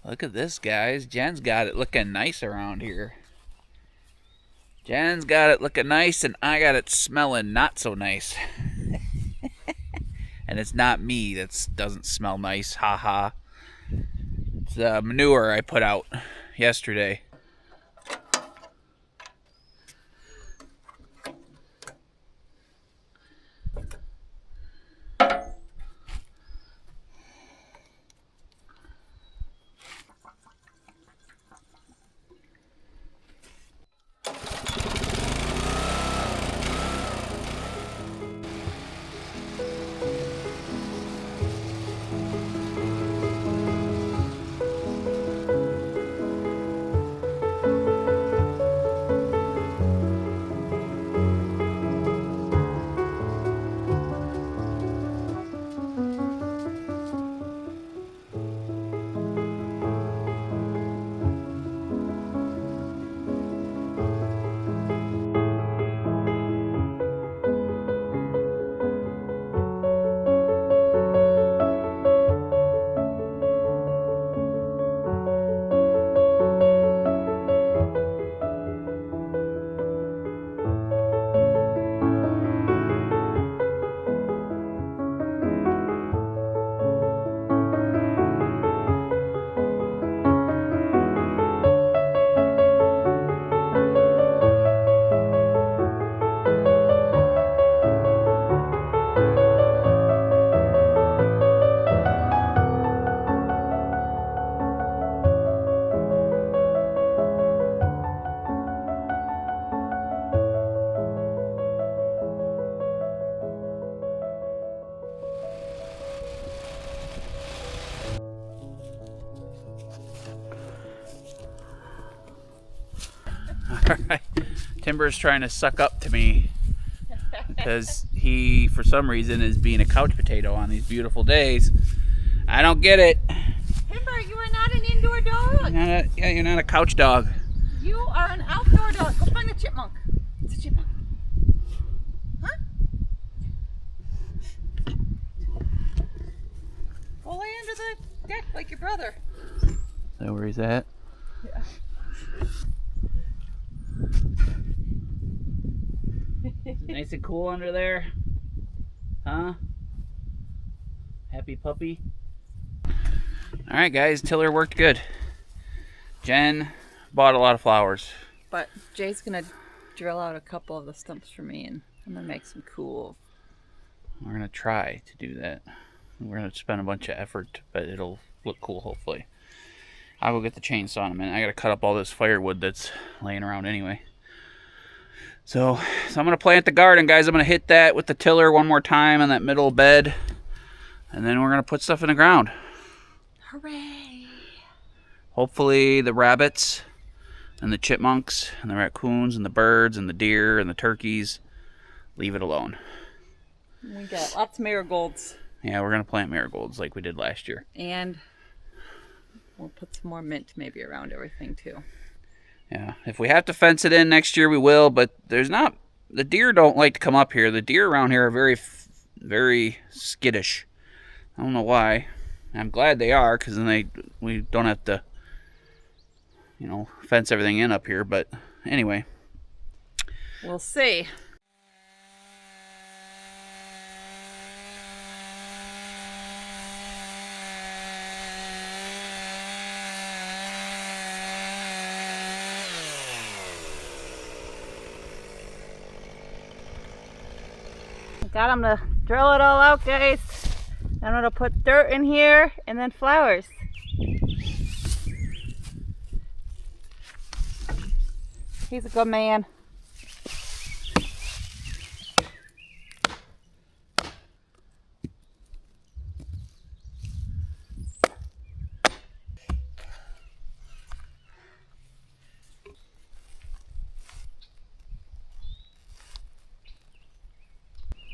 Look at this, guys. Jen's got it looking nice around here. Jen's got it looking nice, and I got it smelling not so nice. And it's not me that doesn't smell nice. Ha ha. It's the manure I put out yesterday. Alright, Timber's trying to suck up to me because he, for some reason, is being a couch potato on these beautiful days. I don't get it. Timber, you are not an indoor dog. You're not a couch dog. You are an outdoor dog. Go find the chipmunk. It's a chipmunk. Huh? Go lay under the deck like your brother. Is that where he's at? Yeah. Nice and cool under there. Huh? Happy puppy. Alright guys, tiller worked good. Jen bought a lot of flowers. But Jay's gonna drill out a couple of the stumps for me, and I'm gonna make some cool. We're gonna try to do that. We're gonna spend a bunch of effort, but it'll look cool hopefully. I'll go get the chainsaw in a minute. I gotta cut up all this firewood that's laying around anyway. So I'm gonna plant the garden, guys. I'm gonna hit that with the tiller one more time on that middle bed, and then we're gonna put stuff in the ground. Hooray! Hopefully the rabbits and the chipmunks and the raccoons and the birds and the deer and the turkeys leave it alone. We got lots of marigolds. Yeah, we're gonna plant marigolds like we did last year. And we'll put some more mint maybe around everything too. Yeah, if we have to fence it in next year, we will, but there's not, the deer don't like to come up here. The deer around here are very, very skittish. I don't know why. I'm glad they are, because then we don't have to, you know, fence everything in up here, but anyway. We'll see. Got them to drill it all out, guys. I'm gonna put dirt in here and then flowers. He's a good man.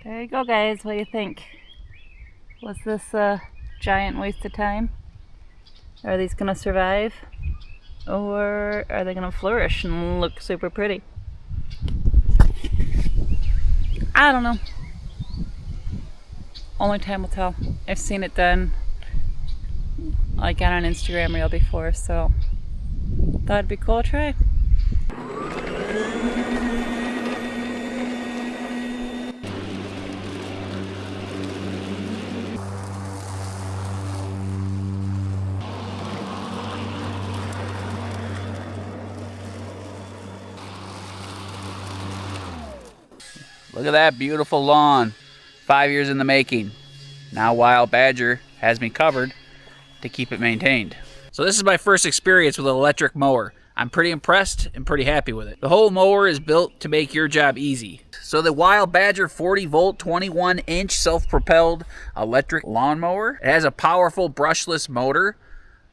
There you go, guys. What do you think? Was this a giant waste of time? Are these gonna survive? Or are they gonna flourish and look super pretty? I don't know. Only time will tell. I've seen it done like on an Instagram reel before, so thought it'd be cool to try. Look at that beautiful lawn. 5 years in the making. Now Wild Badger has me covered to keep it maintained. So this is my first experience with an electric mower. I'm pretty impressed and pretty happy with it. The whole mower is built to make your job easy. So the Wild Badger 40 volt 21 inch self-propelled electric lawnmower. It has a powerful brushless motor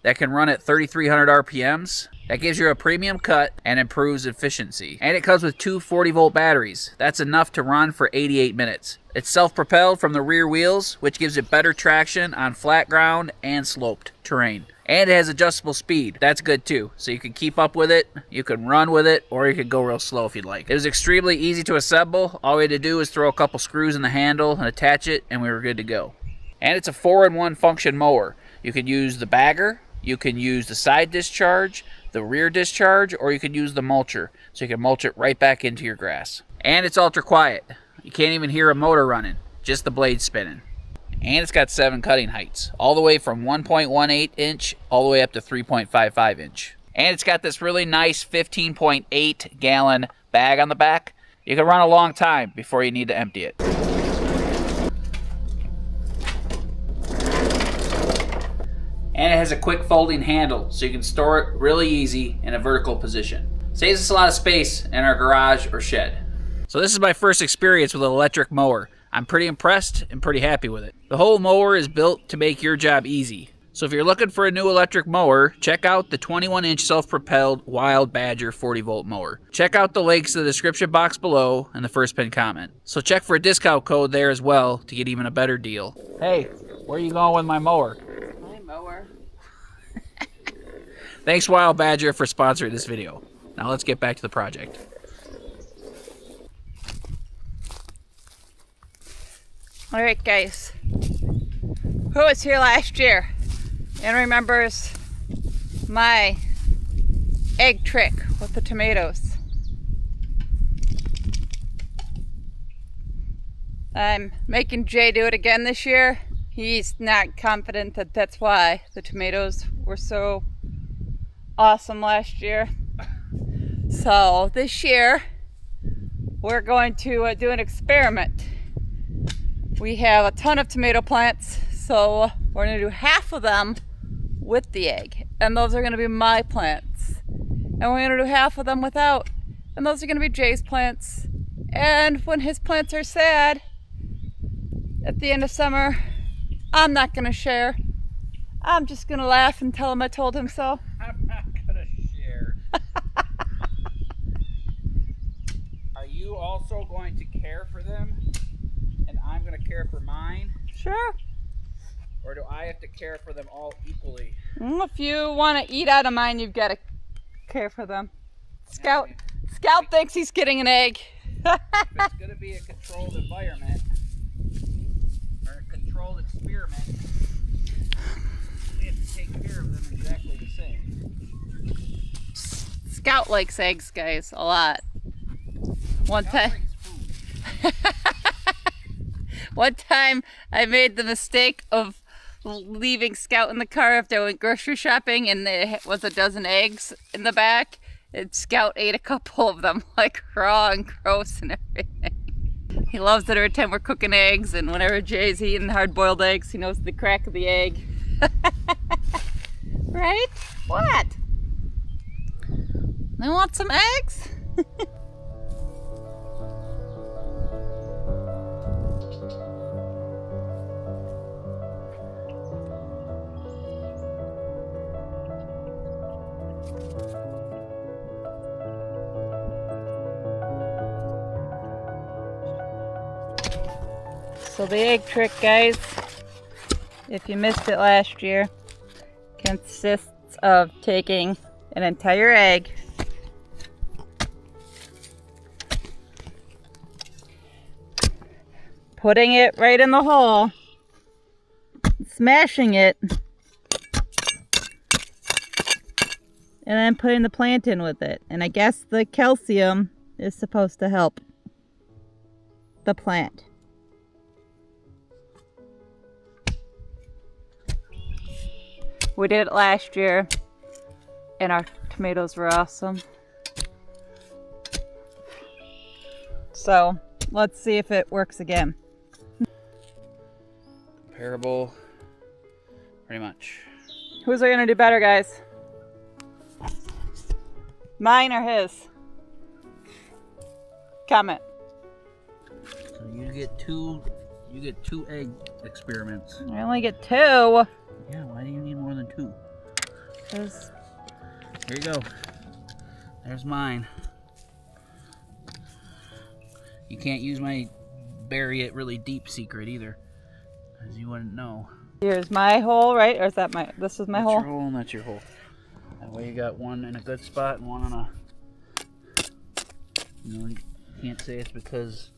that can run at 3,300 RPMs. That gives you a premium cut and improves efficiency. And it comes with two 40 volt batteries. That's enough to run for 88 minutes. It's self-propelled from the rear wheels, which gives it better traction on flat ground and sloped terrain. And it has adjustable speed. That's good too. So you can keep up with it, you can run with it, or you can go real slow if you'd like. It was extremely easy to assemble. All we had to do was throw a couple screws in the handle and attach it, and we were good to go. And it's a 4-in-1 function mower. You can use the bagger, you can use the side discharge, the rear discharge, or you can use the mulcher. So you can mulch it right back into your grass. And it's ultra quiet. You can't even hear a motor running, just the blade spinning. And it's got 7 cutting heights, all the way from 1.18 inch all the way up to 3.55 inch. And it's got this really nice 15.8 gallon bag on the back. You can run a long time before you need to empty it. And it has a quick folding handle, so you can store it really easy in a vertical position. Saves us a lot of space in our garage or shed. So this is my first experience with an electric mower. I'm pretty impressed and pretty happy with it. The whole mower is built to make your job easy. So if you're looking for a new electric mower, check out the 21 inch self-propelled Wild Badger 40 volt mower. Check out the links in the description box below and the first pinned comment. So check for a discount code there as well to get even a better deal. Hey, where are you going with my mower? My mower. Thanks Wild Badger for sponsoring this video. Now let's get back to the project. Alright guys, who was here last year and remembers my egg trick with the tomatoes? I'm making Jay do it again this year. He's not confident that that's why the tomatoes were so awesome last year. So this year we're going to do an experiment. We have a ton of tomato plants, so we're going to do half of them with the egg, and those are going to be my plants. And we're going to do half of them without, and those are going to be Jay's plants. And when his plants are sad, at the end of summer, I'm not going to share. I'm just going to laugh and tell him I told him so. I'm not going to share. Are you also going to care for them? I'm going to care for mine? Sure. Or do I have to care for them all equally? If you want to eat out of mine, you've got to care for them. Scout thinks he's getting an egg. If it's going to be a controlled environment, or a controlled experiment, we have to take care of them exactly the same. Scout likes eggs, guys, a lot. One time I made the mistake of leaving Scout in the car after I went grocery shopping, and there was a dozen eggs in the back, and Scout ate a couple of them, like raw and gross and everything. He loves it every time we're cooking eggs, and whenever Jay's eating hard-boiled eggs, he knows the crack of the egg. Right? What? They want some eggs? So the egg trick, guys, if you missed it last year, consists of taking an entire egg, putting it right in the hole, smashing it, and then putting the plant in with it. And I guess the calcium is supposed to help the plant. We did it last year, and our tomatoes were awesome. So let's see if it works again. Comparable, pretty much. Who's are gonna do better, guys? Mine or his? Comment. So you get two egg experiments. I only get 2. Yeah, why do you need more than 2? Because Here you go. There's mine. You can't use my bury it really deep secret either, because you wouldn't know. here's my hole, right? Or is that my, this is my That's hole? your hole and that's your hole. That way you got one in a good spot and one on a, you can't say it's because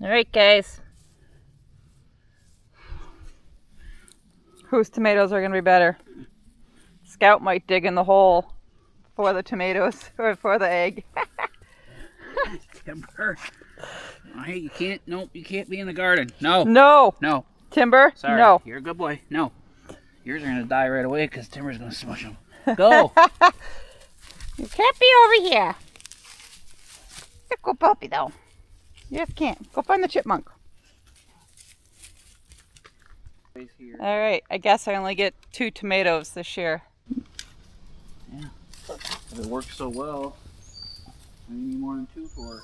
Alright, guys. Whose tomatoes are going to be better? Scout might dig in the hole for the tomatoes, or for the egg. Timber. Hey, you can't, nope, you can't be in the garden. No. No! No. Timber? Sorry. No. You're a good boy. No. Yours are going to die right away because Timber's going to smush them. Go. You can't be over here. You're a good puppy, though. You just can't. Go find the chipmunk. Alright, I guess I only get 2 tomatoes this year. Yeah. If it works so well, what do you need more than 2 for?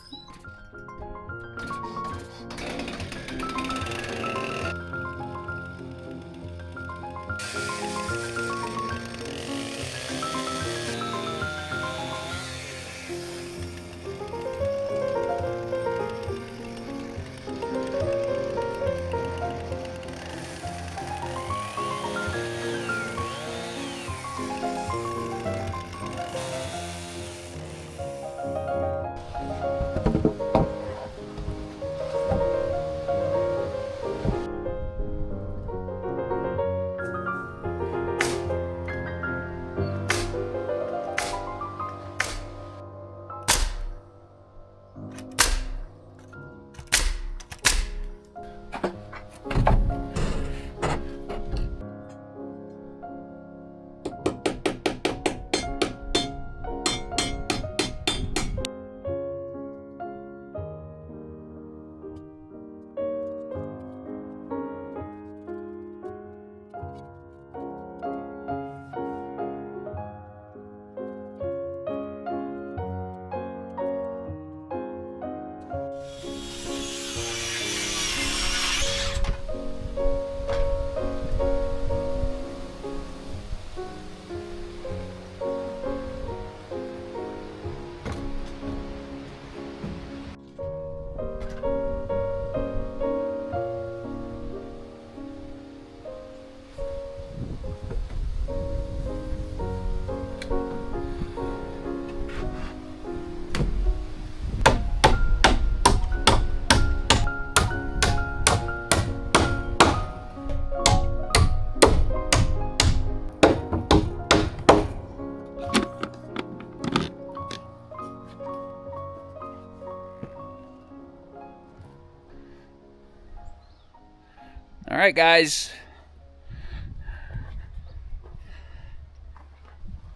All right, guys.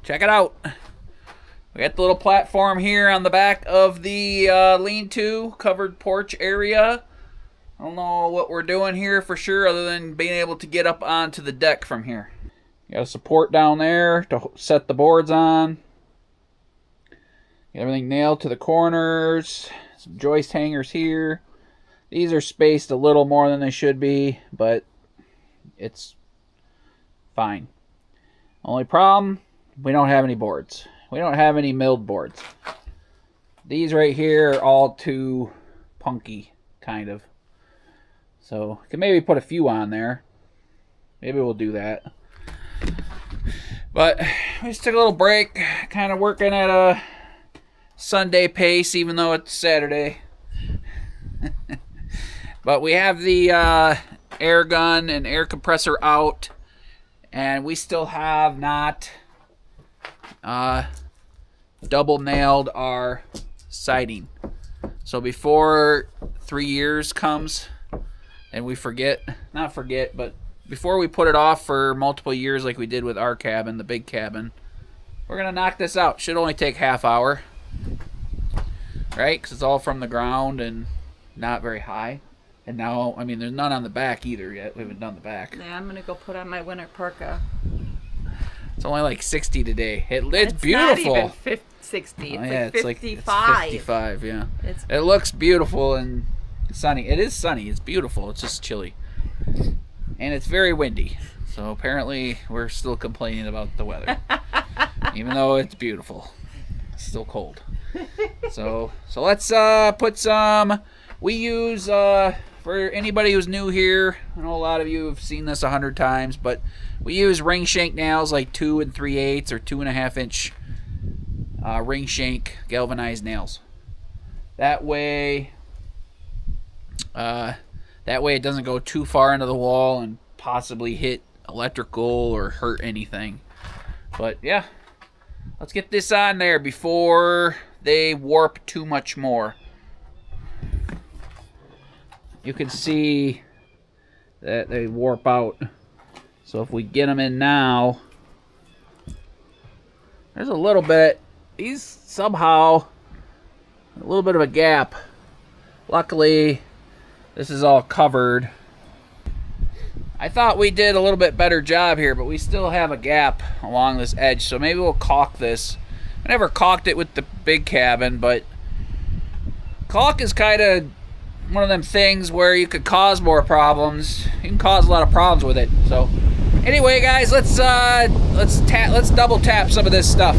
Check it out. We got the little platform here on the back of the lean-to covered porch area. I don't know what we're doing here for sure other than being able to get up onto the deck from here. Got a support down there to set the boards on. Got everything nailed to the corners. Some joist hangers here. These are spaced a little more than they should be, but it's fine. Only problem, we don't have any boards. We don't have any milled boards. These right here are all too punky, kind of. So, can maybe put a few on there. Maybe we'll do that. But, we just took a little break, kind of working at a Sunday pace, even though it's Saturday. But we have the air gun and air compressor out. And we still have not double nailed our siding. So before 3 years comes and we not forget, but before we put it off for multiple years like we did with our cabin, the big cabin, we're going to knock this out. Should only take half hour, right? Because it's all from the ground and not very high. And now, I mean, there's none on the back either yet. We haven't done the back. Yeah, I'm going to go put on my winter parka. It's only like 60 today. It's It's beautiful. not even 60. Oh, It's yeah, like it's 55. Like, it's 55, yeah. It looks beautiful and sunny. It is sunny. It's beautiful. It's just chilly. And it's very windy. So apparently we're still complaining about the weather. Even though it's beautiful. It's still cold. So let's put some... We use... For anybody who's new here, I know a lot of you have seen this 100 times, but we use ring shank nails like 2 3/8 or 2.5 inch ring shank galvanized nails. That way it doesn't go too far into the wall and possibly hit electrical or hurt anything. But yeah, let's get this on there before they warp too much more. You can see that they warp out. So if we get them in now, there's a little bit, these somehow, a little bit of a gap. Luckily, this is all covered. I thought we did a little bit better job here, but we still have a gap along this edge. So maybe we'll caulk this. I never caulked it with the big cabin, but caulk is kind of one of them things where you could cause more problems. You can cause a lot of problems with it. So anyway, guys, let's double tap some of this stuff.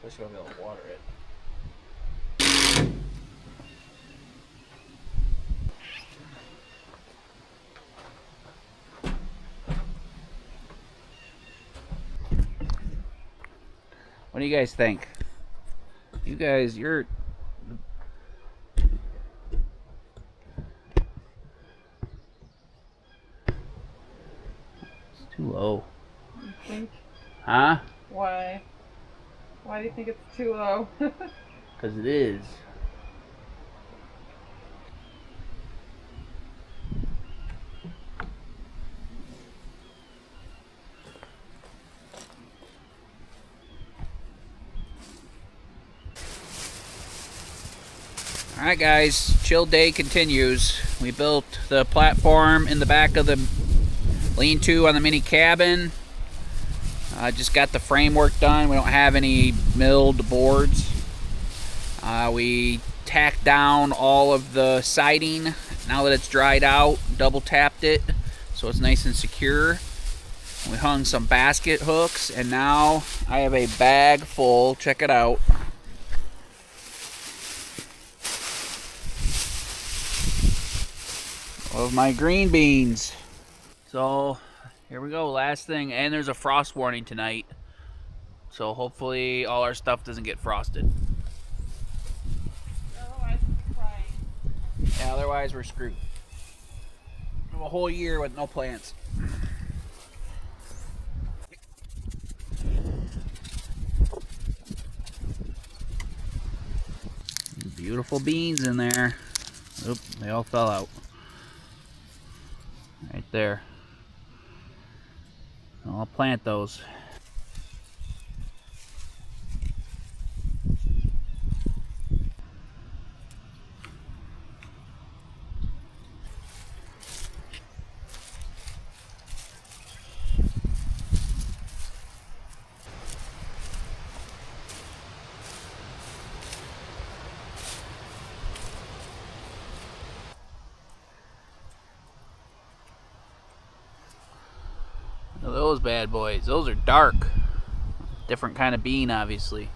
Just gonna be able to water it. What do you guys think? You guys, you're... It's too low. You think? Huh? Why? Why do you think it's too low? Because it is. Alright guys, chill day continues. We built the platform in the back of the lean-to on the mini cabin. Just got the framework done. We don't have any milled boards. We tacked down all of the siding. Now that it's dried out, double tapped it so it's nice and secure. We hung some basket hooks, and now I have a bag full. Check it out. Of my green beans. So here we go, last thing, and there's a frost warning tonight, so hopefully all our stuff doesn't get frosted. Otherwise we're crying. Yeah, otherwise we're screwed. We have a whole year with no plants. Beautiful beans in there. Oop, they all fell out. Right there. I'll plant those. Now those bad boys, those are dark. Different kind of bean, obviously.